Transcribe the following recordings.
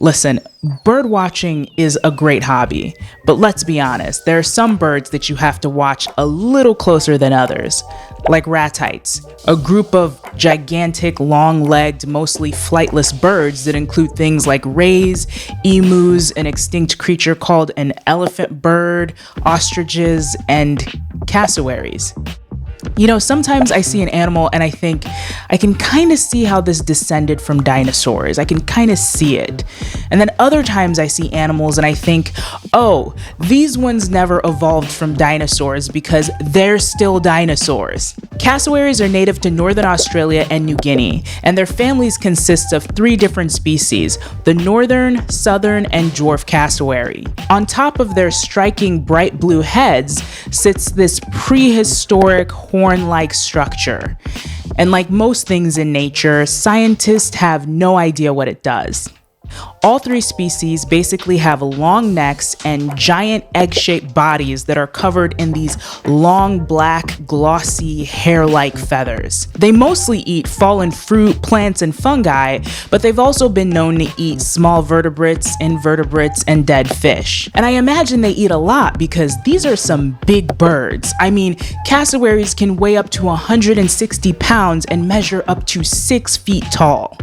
Listen, bird watching is a great hobby, but let's be honest, there are some birds that you have to watch a little closer than others, like ratites, a group of gigantic, long-legged, mostly flightless birds that include things like rays, emus, an extinct creature called an elephant bird, ostriches, and cassowaries. You know, sometimes I see an animal and I think, I can kind of see how this descended from dinosaurs. I can kind of see it. And then other times I see animals and I think, oh, these ones never evolved from dinosaurs because they're still dinosaurs. Cassowaries are native to northern Australia and New Guinea, and their families consist of 3 different species, the northern, southern, and dwarf cassowary. On top of their striking bright blue heads sits this prehistoric horn-like structure. And like most things in nature, scientists have no idea what it does. All 3 species basically have long necks and giant egg-shaped bodies that are covered in these long, black, glossy, hair-like feathers. They mostly eat fallen fruit, plants, and fungi, but they've also been known to eat small vertebrates, invertebrates, and dead fish. And I imagine they eat a lot because these are some big birds. I mean, cassowaries can weigh up to 160 pounds and measure up to 6 feet tall.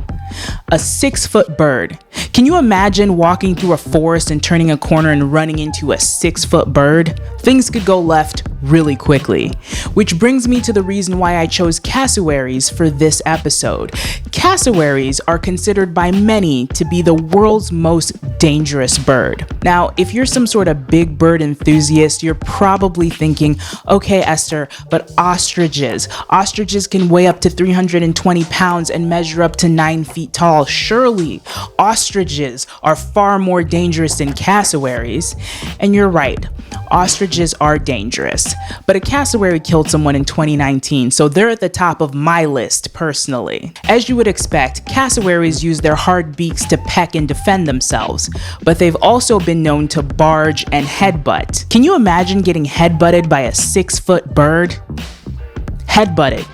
A 6-foot bird. Can you imagine walking through a forest and turning a corner and running into a 6-foot bird? Things could go left really quickly. Which brings me to the reason why I chose cassowaries for this episode. Cassowaries are considered by many to be the world's most dangerous bird. Now, if you're some sort of big bird enthusiast, you're probably thinking, okay, Esther, but ostriches. Ostriches can weigh up to 320 pounds and measure up to 9 feet tall. Surely, ostriches are far more dangerous than cassowaries. And you're right, ostriches are dangerous. But a cassowary killed someone in 2019, so they're at the top of my list personally. As you would expect, cassowaries use their hard beaks to peck and defend themselves, but they've also been known to barge and headbutt. Can you imagine getting headbutted by a 6-foot bird? Headbutted.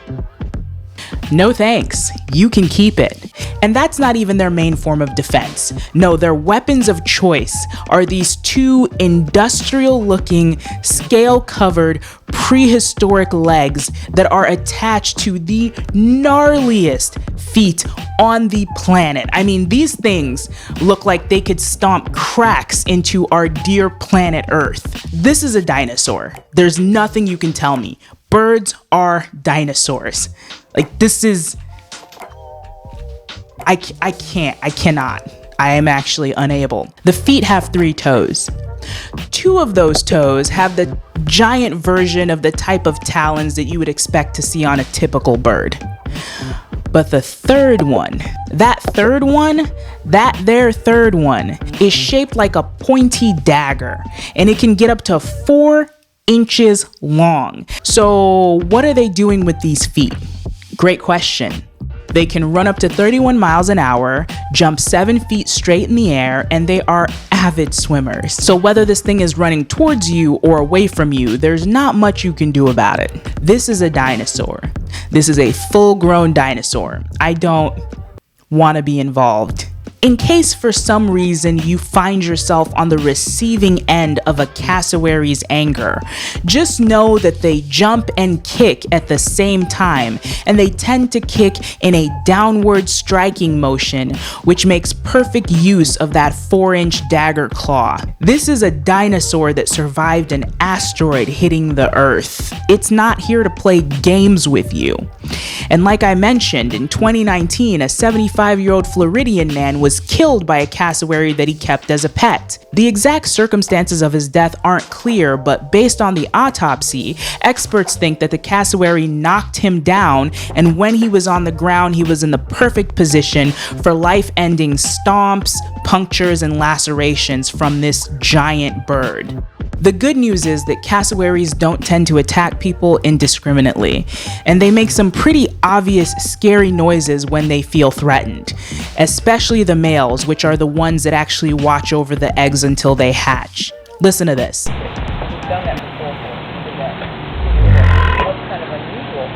No thanks, you can keep it. And that's not even their main form of defense. No, their weapons of choice are these 2 industrial-looking, scale-covered, prehistoric legs that are attached to the gnarliest feet on the planet. I mean, these things look like they could stomp cracks into our dear planet Earth. This is a dinosaur. There's nothing you can tell me. Birds are dinosaurs. Like, this is... I cannot. I am actually unable. The feet have 3 toes. 2 of those toes have the giant version of the type of talons that you would expect to see on a typical bird. But the third one is shaped like a pointy dagger, and it can get up to 4 inches long. So what are they doing with these feet? Great question. They can run up to 31 miles an hour, jump 7 feet straight in the air, and they are avid swimmers. So whether this thing is running towards you or away from you, there's not much you can do about it. This is a dinosaur. This is a full-grown dinosaur. I don't want to be involved. In case for some reason you find yourself on the receiving end of a cassowary's anger, just know that they jump and kick at the same time, and they tend to kick in a downward striking motion, which makes perfect use of that 4-inch dagger claw. This is a dinosaur that survived an asteroid hitting the Earth. It's not here to play games with you. And like I mentioned, in 2019, a 75-year-old Floridian man was killed by a cassowary that he kept as a pet. The exact circumstances of his death aren't clear, but based on the autopsy, experts think that the cassowary knocked him down, and when he was on the ground, he was in the perfect position for life-ending stomps, punctures, and lacerations from this giant bird. The good news is that cassowaries don't tend to attack people indiscriminately, and they make some pretty obvious scary noises when they feel threatened, especially the males, which are the ones that actually watch over the eggs until they hatch. Listen to this. We've done that before. That's kind of unusual.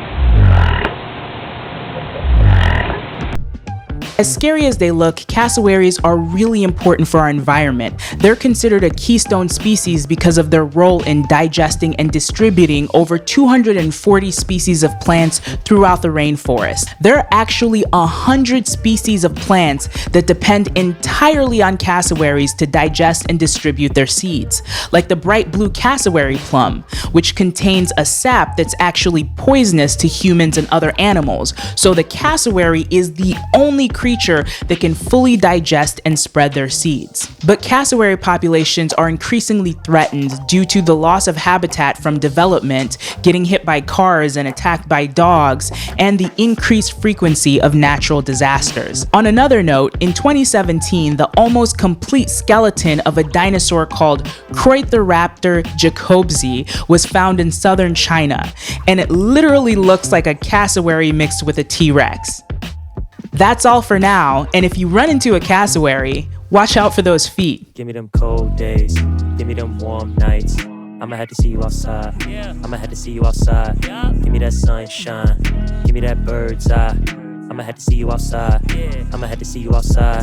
As scary as they look, cassowaries are really important for our environment. They're considered a keystone species because of their role in digesting and distributing over 240 species of plants throughout the rainforest. There are actually 100 species of plants that depend entirely on cassowaries to digest and distribute their seeds, like the bright blue cassowary plum, which contains a sap that's actually poisonous to humans and other animals. So the cassowary is the only creature that can fully digest and spread their seeds. But cassowary populations are increasingly threatened due to the loss of habitat from development, getting hit by cars and attacked by dogs, and the increased frequency of natural disasters. On another note, in 2017, the almost complete skeleton of a dinosaur called Croithroraptor jacobsi was found in southern China, and it literally looks like a cassowary mixed with a T-Rex. That's all for now, and if you run into a cassowary, watch out for those feet. Give me them cold days, give me them warm nights. I'ma have to see you outside. I'ma have to see you outside. Give me that sunshine. Give me that bird's eye. I'ma have to see you outside. I'ma have to see you outside.